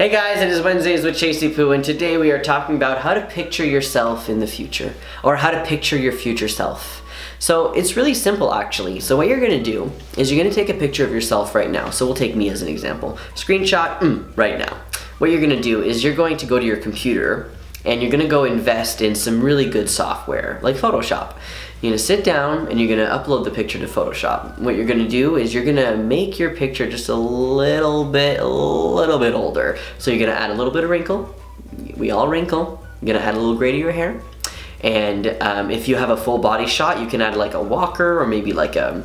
Hey guys, it is Wednesdays with Chasey Poo, and today we are talking about how to picture yourself in the future, or how to picture your future self. So it's really simple actually. So what you're gonna do is you're gonna take a picture of yourself right now. So we'll take me as an example. Screenshot, right now. What you're gonna do is you're going to go to your computer and you're gonna go invest in some really good software, like Photoshop. You're gonna sit down and you're gonna upload the picture to Photoshop. What you're gonna do is you're gonna make your picture just a little bit older. So you're gonna add a little bit of wrinkle. We all wrinkle. You're gonna add a little gray to your hair. And if you have a full body shot, you can add like a walker or maybe like a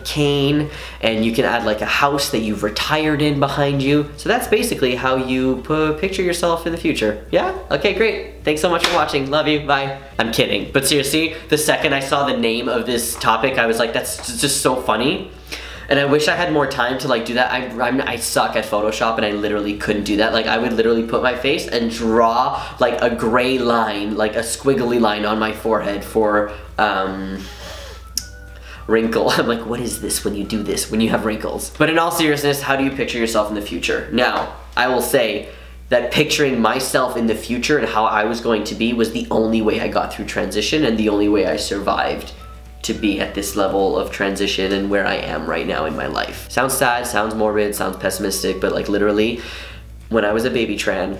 cane, and you can add like a house that you've retired in behind you. So that's basically how you picture yourself in the future. Yeah? Okay, great. Thanks so much for watching. Love you. Bye. I'm kidding. But seriously, the second I saw the name of this topic, I was like, that's just so funny. And I wish I had more time to like do that. I suck at Photoshop and I literally couldn't do that. Like I would literally put my face and draw like a gray line, like a squiggly line on my forehead for wrinkle. I'm like, what is this when you do this, when you have wrinkles? But in all seriousness, how do you picture yourself in the future? Now, I will say that picturing myself in the future and how I was going to be was the only way I got through transition and the only way I survived to be at this level of transition and where I am right now in my life. Sounds sad, sounds morbid, sounds pessimistic, but like literally, when I was a baby tran,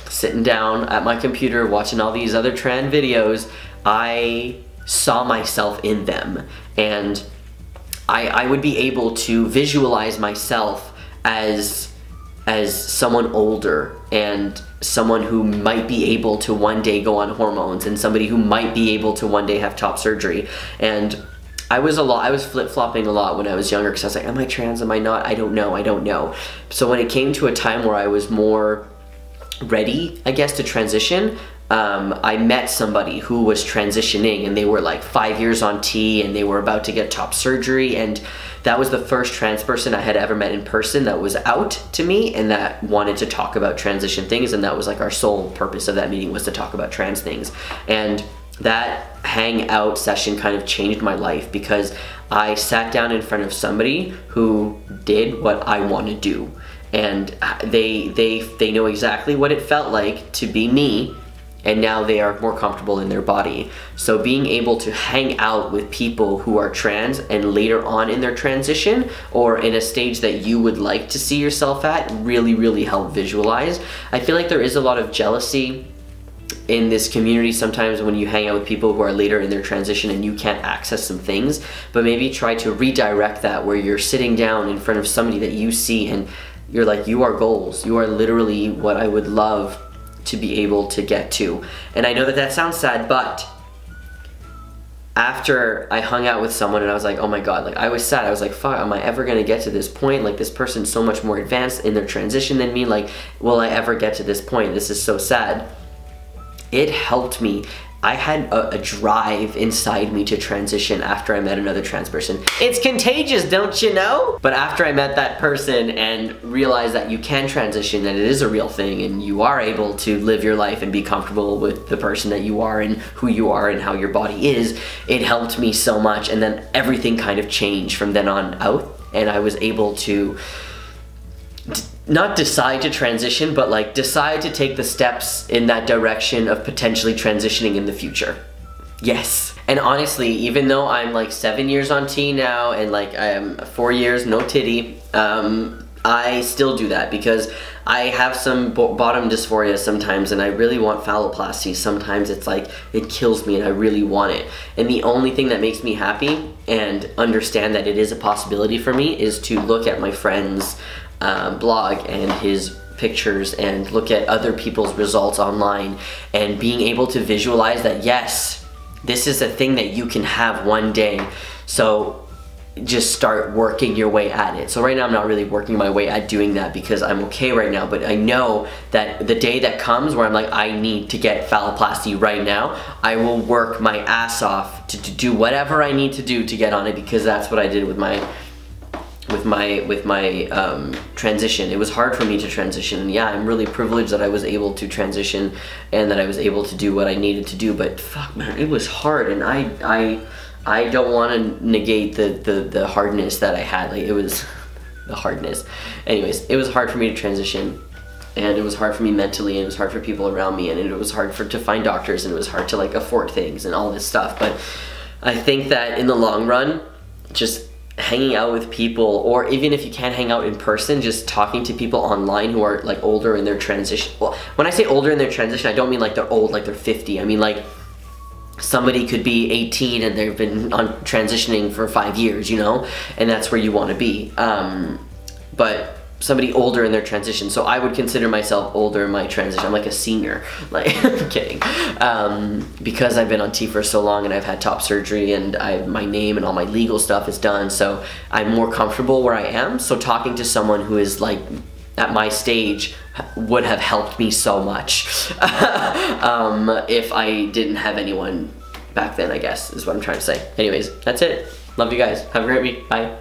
sitting down at my computer watching all these other tran videos, I saw myself in them, and I would be able to visualize myself as someone older and someone who might be able to one day go on hormones and somebody who might be able to one day have top surgery. And I was flip-flopping a lot when I was younger because I was like, am I trans, am I not? I don't know. So when it came to a time where I was more ready, I guess, to transition, I met somebody who was transitioning and they were like 5 years on T and they were about to get top surgery, and that was the first trans person I had ever met in person that was out to me and that wanted to talk about transition things, and that was like our sole purpose of that meeting was to talk about trans things. And that hangout session kind of changed my life because I sat down in front of somebody who did what I want to do, and they know exactly what it felt like to be me, and now they are more comfortable in their body. So being able to hang out with people who are trans and later on in their transition or in a stage that you would like to see yourself at really help visualize. I feel like there is a lot of jealousy in this community sometimes when you hang out with people who are later in their transition and you can't access some things, but maybe try to redirect that where you're sitting down in front of somebody that you see and you're like, you are goals. You are literally what I would love to be able to get to. And I know that that sounds sad, but after I hung out with someone and I was like, oh my god, like I was sad. I was like, fuck, am I ever gonna get to this point? Like this person's so much more advanced in their transition than me. Like, will I ever get to this point? This is so sad. It helped me. I had a drive inside me to transition after I met another trans person. It's contagious, don't you know? But after I met that person and realized that you can transition, that it is a real thing, and you are able to live your life and be comfortable with the person that you are and who you are and how your body is, it helped me so much, and then everything kind of changed from then on out, and I was able to not decide to transition, but like decide to take the steps in that direction of potentially transitioning in the future. Yes. And honestly, even though I'm like 7 years on T now and like I am 4 years no titty, I still do that because I have some bottom dysphoria sometimes and I really want phalloplasty. Sometimes it's like it kills me and I really want it. And the only thing that makes me happy and understand that it is a possibility for me is to look at my friend's blog and his pictures and look at other people's results online and being able to visualize that, yes, this is a thing that you can have one day. So just start working your way at it. So right now I'm not really working my way at doing that because I'm okay right now, but I know that the day that comes where I'm like, I need to get phalloplasty right now, I will work my ass off to do whatever I need to do to get on it, because that's what I did with my transition. It was hard for me to transition, and yeah, I'm really privileged that I was able to transition and that I was able to do what I needed to do, but fuck man, it was hard, and I don't want to negate the hardness that I had. Like, it was the hardness. Anyways, it was hard for me to transition, and it was hard for me mentally, and it was hard for people around me, and it was hard to find doctors, and it was hard to like afford things and all this stuff. But I think that in the long run, just hanging out with people, or even if you can't hang out in person, just talking to people online who are like older in their transition. Well, when I say older in their transition, I don't mean like they're old, like they're 50. I mean like somebody could be 18 and they've been on transitioning for 5 years, you know, and that's where you want to be. But somebody older in their transition. So I would consider myself older in my transition. I'm like a senior. Like, I'm kidding. Because I've been on T for so long and I've had top surgery and my name and all my legal stuff is done, so I'm more comfortable where I am. So talking to someone who is like at my stage would have helped me so much if I didn't have anyone back then, I guess, is what I'm trying to say. Anyways, that's it. Love you guys. Have a great week. Bye.